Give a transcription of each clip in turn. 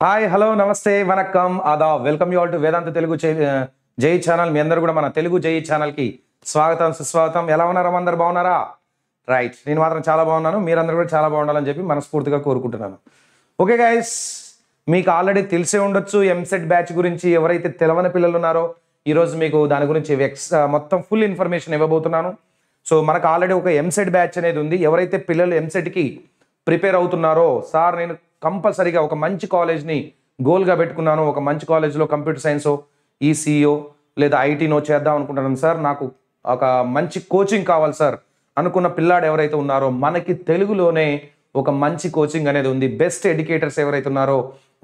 Hi hello నమస్తే వనక్కం ఆదాబ్ welcome you all to Vedantu Telugu JEE channel. మీ అందరూ కూడా మన తెలుగు జై ఛానల్కి స్వాగతం సుస్వాగతం. ఎలా ఉన్నారా? అందరు బాగున్నారా? రైట్, నేను మాత్రం చాలా బాగున్నాను. మీరందరూ కూడా చాలా బాగుండాలని చెప్పి మనస్ఫూర్తిగా కోరుకుంటున్నాను. ఓకే గైస్, మీకు ఆల్రెడీ తెలిసే ఉండొచ్చు ఎంసెట్ బ్యాచ్ గురించి. ఎవరైతే తెలవని పిల్లలు ఉన్నారో ఈరోజు మీకు దాని గురించి మొత్తం ఫుల్ ఇన్ఫర్మేషన్ ఇవ్వబోతున్నాను. సో మనకు ఆల్రెడీ ఒక ఎంసెట్ బ్యాచ్ అనేది ఉంది. ఎవరైతే పిల్లలు ఎంసెట్కి ప్రిపేర్ అవుతున్నారో, సార్ నేను కంపల్సరీగా ఒక మంచి కాలేజ్ని గోల్గా పెట్టుకున్నాను, ఒక మంచి కాలేజ్లో కంప్యూటర్ సైన్సో ఈసీఓ లేదా ఐటీనో చేద్దాం అనుకుంటున్నాను సార్, నాకు ఒక మంచి కోచింగ్ కావాలి సార్ అనుకున్న పిల్లాడు ఎవరైతే ఉన్నారో, మనకి తెలుగులోనే ఒక మంచి కోచింగ్ అనేది ఉంది. బెస్ట్ ఎడ్యుకేటర్స్ ఎవరైతే ఉన్నారో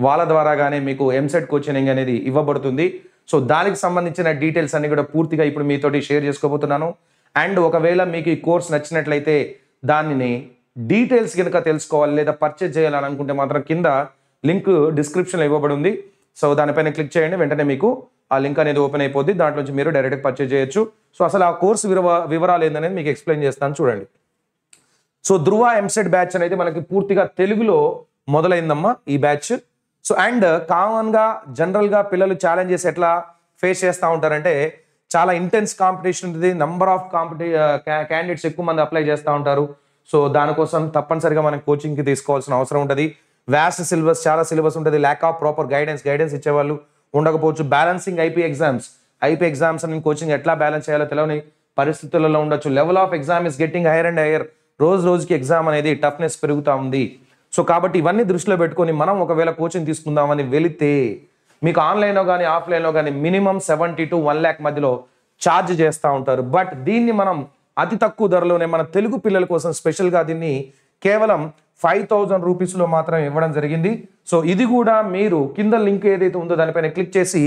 వాళ్ళ ద్వారాగానే మీకు ఎంసెట్ కోచింగ్ అనేది ఇవ్వబడుతుంది. సో దానికి సంబంధించిన డీటెయిల్స్ అన్ని కూడా పూర్తిగా ఇప్పుడు మీతోటి షేర్ చేసుకోబోతున్నాను. అండ్ ఒకవేళ మీకు ఈ కోర్స్ నచ్చినట్లయితే దానిని డీటెయిల్స్ కనుక తెలుసుకోవాలి లేదా పర్చేజ్ చేయాలని అనుకుంటే మాత్రం కింద లింక్ డిస్క్రిప్షన్లో ఇవ్వబడి ఉంది. సో దానిపైన క్లిక్ చేయండి, వెంటనే మీకు ఆ లింక్ అనేది ఓపెన్ అయిపోద్ది. దాంట్లో నుంచి మీరు డైరెక్ట్గా పర్చేజ్ చేయొచ్చు. సో అసలు ఆ కోర్సు వివరాలు ఏందనేది మీకు ఎక్స్ప్లెయిన్ చేస్తాను చూడండి. సో ధృవ ఎంసెట్ బ్యాచ్ అనేది మనకి పూర్తిగా తెలుగులో మొదలైందమ్మా ఈ బ్యాచ్. సో అండ్ కామన్గా జనరల్గా పిల్లలు ఛాలెంజెస్ ఎట్లా ఫేస్ చేస్తూ ఉంటారంటే, చాలా ఇంటెన్స్ కాంపిటీషన్ ఉంటుంది. నెంబర్ ఆఫ్ క్యాండిడేట్స్ ఎక్కువ మంది అప్లై చేస్తూ ఉంటారు. సో దానికోసం తప్పనిసరిగా మనం కోచింగ్కి తీసుకోవాల్సిన అవసరం ఉంటుంది. వ్యాస్ట్ సిలబస్, చాలా సిలబస్ ఉంటుంది. ల్యాక్ ఆఫ్ ప్రాపర్ గైడెన్స్ ఇచ్చేవాళ్ళు ఉండకపోవచ్చు. బ్యాలెన్సింగ్ ఐపీ ఎగ్జామ్స్ అని కోచింగ్ ఎట్లా బ్యాలెన్స్ చేయాలో తెలియని పరిస్థితులలో ఉండొచ్చు. Level of exam is getting hire and higher. రోజుకి ఎగ్జామ్ అనేది టఫ్నెస్ పెరుగుతూ ఉంది. సో కాబట్టి ఇవన్నీ దృష్టిలో పెట్టుకొని మనం ఒకవేళ కోచింగ్ తీసుకుందామని వెళితే మీకు ఆన్లైన్లో కానీ ఆఫ్లైన్లో కానీ మినిమం 70 to 1 lakh మధ్యలో ఛార్జ్ చేస్తూ ఉంటారు. బట్ దీన్ని మనం అతి తక్కువ ధరలోనే మన తెలుగు పిల్లల కోసం స్పెషల్గా దీన్ని కేవలం 5,000 రూపీస్లో మాత్రం ఇవ్వడం జరిగింది. సో ఇది కూడా మీరు కింద లింక్ ఏదైతే ఉందో దానిపైన క్లిక్ చేసి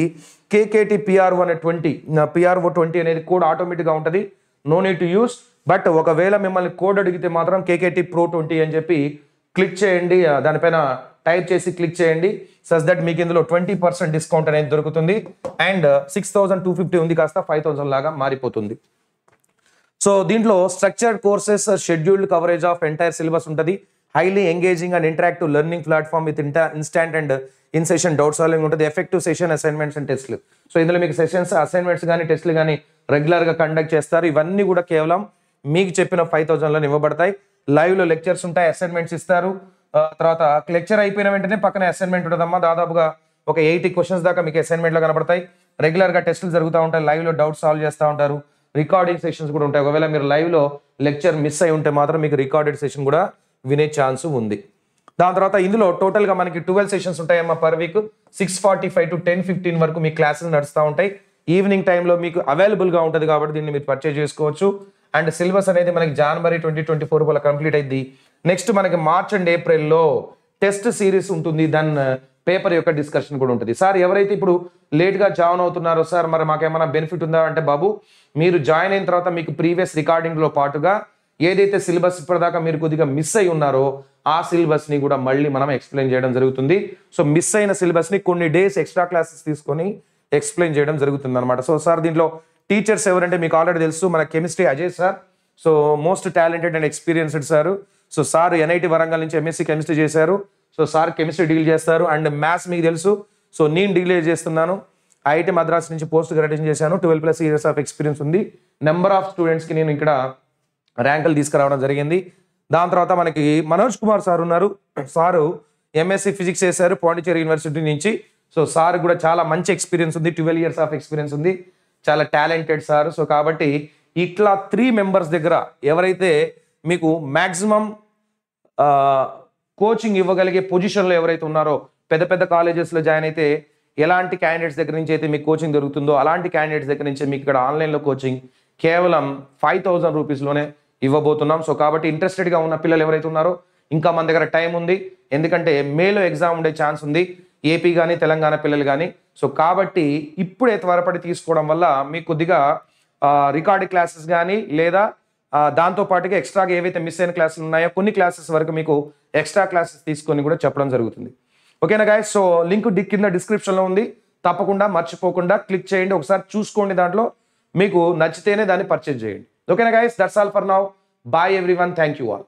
KKT PRO అనే PRO 20 అనేది కోడ్ ఆటోమేటిక్గా ఉంటుంది. No need to use. But ఒకవేళ మిమ్మల్ని కోడ్ అడిగితే మాత్రం KKT Pro 20 అని చెప్పి క్లిక్ చేయండి. దానిపైన టైప్ చేసి క్లిక్ చేయండి. సచ్ దట్ మీకు ఇందులో 20% డిస్కౌంట్ అనేది దొరుకుతుంది. అండ్ 6,250 ఉంది కాస్త 5,000 లాగా మారిపోతుంది. సో దీంట్లో structured courses, scheduled coverage of entire syllabus ఉంటుంది. Highly engaging and interactive learning platform with instant and in session doubt solving ఉంటుంది. ఎఫెక్టివ్ సెషన్ అసైన్మెంట్స్ అండ్ టెస్ట్లు. సో ఇందులో మీకు సెషన్స్, అసైన్మెంట్స్ కానీ టెస్ట్లు కానీ రెగ్యులర్గా కండక్ట్ చేస్తారు. ఇవన్నీ కూడా కేవలం మీకు చెప్పిన 5,000లో ఇవ్వబడతాయి. లైవ్లో లెక్చర్స్ ఉంటాయి, అసైన్మెంట్స్ ఇస్తారు. తర్వాత లెక్చర్ అయిపోయిన వెంటనే పక్కన అసైన్మెంట్ ఉంటుందమ్మా. దాదాపుగా ఒక 80 క్వశ్చన్స్ దాకా మీకు అసైన్మెంట్లో కనబడతాయి. రెగ్యులర్గా టెస్టులు జరుగుతూ ఉంటాయి. లైవ్లో డౌట్ సాల్వ్ చేస్తూ ఉంటారు. రికార్డింగ్ సెషన్స్ కూడా ఉంటాయి. ఒకవేళ మీరు లైవ్లో లెక్చర్ మిస్ అయి ఉంటే మాత్రం మీకు రికార్డెడ్ సెషన్ కూడా వినే ఛాన్స్ ఉంది. దాని తర్వాత ఇందులో టోటల్గా మనకి 12 సెషన్స్ ఉంటాయమ్మా పర్ వీక్. 6:45 to 10:15 వరకు మీ క్లాసెస్ నడుస్తూ ఉంటాయి. ఈవినింగ్ టైంలో మీకు అవైలబుల్గా ఉంటుంది కాబట్టి దీన్ని మీరు పర్చేజ్ చేసుకోవచ్చు. అండ్ సిలబస్ అనేది మనకి January 2024 వల్ల కంప్లీట్ అయింది. నెక్స్ట్ మనకి మార్చ్ అండ్ ఏప్రిల్లో టెస్ట్ సిరీస్ ఉంటుంది. దాని పేపర్ యొక్క డిస్కషన్ కూడా ఉంటుంది. సార్ ఎవరైతే ఇప్పుడు లేట్గా జాయిన్ అవుతున్నారో సార్ మరి మాకేమైనా బెనిఫిట్ ఉందా అంటే, బాబు మీరు జాయిన్ అయిన తర్వాత మీకు ప్రీవియస్ రికార్డింగ్లో పాటుగా ఏదైతే సిలబస్ ఇప్పటిదాకా మీరు కొద్దిగా మిస్ అయి ఉన్నారో ఆ సిలబస్ని కూడా మళ్ళీ మనం ఎక్స్ప్లెయిన్ చేయడం జరుగుతుంది. సో మిస్ అయిన సిలబస్ని కొన్ని డేస్ ఎక్స్ట్రా క్లాసెస్ తీసుకొని ఎక్స్ప్లెయిన్ చేయడం జరుగుతుంది అనమాట. సో సార్ దీంట్లో టీచర్స్ ఎవరంటే మీకు ఆల్రెడీ తెలుసు, మన chemistry Ajay sir. So most talented and experienced sir. So sir NIT Warangal నుంచి MSc కెమిస్ట్రీ చేశారు. సో సార్ కెమిస్ట్రీ డీల్ చేస్తారు. అండ్ మ్యాథ్స్ మీకు తెలుసు. సో నేను డీల్ చేస్తున్నాను. IIT మద్రాస్ నుంచి పోస్ట్ గ్రాడ్యుయేషన్ చేశాను. 12+ years ఆఫ్ ఎక్స్పీరియన్స్ ఉంది. నెంబర్ ఆఫ్ స్టూడెంట్స్కి నేను ఇక్కడ ర్యాంకులు తీసుకురావడం జరిగింది. దాని తర్వాత మనకి మనోజ్ కుమార్ సార్ ఉన్నారు. సారు MSc ఫిజిక్స్ చేశారు పాండిచేరి యూనివర్సిటీ నుంచి. సో సార్ కూడా చాలా మంచి ఎక్స్పీరియన్స్ ఉంది. 12 years ఆఫ్ ఎక్స్పీరియన్స్ ఉంది. చాలా టాలెంటెడ్ సార్. సో కాబట్టి ఇట్లా 3 మెంబర్స్ దగ్గర ఎవరైతే మీకు మ్యాక్సిమం కోచింగ్ ఇవ్వగలిగే పొజిషన్లో ఎవరైతే ఉన్నారో, పెద్ద కాలేజెస్లో జాయిన్ అయితే ఎలాంటి క్యాండిడేట్స్ దగ్గర నుంచి అయితే మీకు కోచింగ్ దొరుకుతుందో అలాంటి క్యాండిడేట్స్ దగ్గర నుంచి మీకు ఇక్కడ ఆన్లైన్లో కోచింగ్ కేవలం 5,000 రూపీస్లోనే ఇవ్వబోతున్నాం. సో కాబట్టి ఇంట్రెస్టెడ్గా ఉన్న పిల్లలు ఎవరైతే ఉన్నారో ఇంకా మన దగ్గర టైం ఉంది. ఎందుకంటే మేలో ఎగ్జామ్ ఉండే ఛాన్స్ ఉంది, ఏపీ కానీ తెలంగాణ పిల్లలు కానీ. సో కాబట్టి ఇప్పుడే త్వరపడి తీసుకోవడం వల్ల మీకు కొద్దిగా రికార్డింగ్ క్లాసెస్ కానీ లేదా దాంతోపాటుగా ఎక్స్ట్రాగా ఏవైతే మిస్ అయిన క్లాసులు ఉన్నాయో కొన్ని క్లాసెస్ వరకు మీకు ఎక్స్ట్రా క్లాసెస్ తీసుకొని కూడా చెప్పడం జరుగుతుంది. ఓకేనా గైస్? సో లింక్ కింద డిస్క్రిప్షన్లో ఉంది. తప్పకుండా మర్చిపోకుండా క్లిక్ చేయండి. ఒకసారి చూసుకోండి. దాంట్లో మీకు నచ్చితేనే దాన్ని పర్చేజ్ చేయండి. ఓకేనా guys? That's all for now. Bye everyone. Thank you all.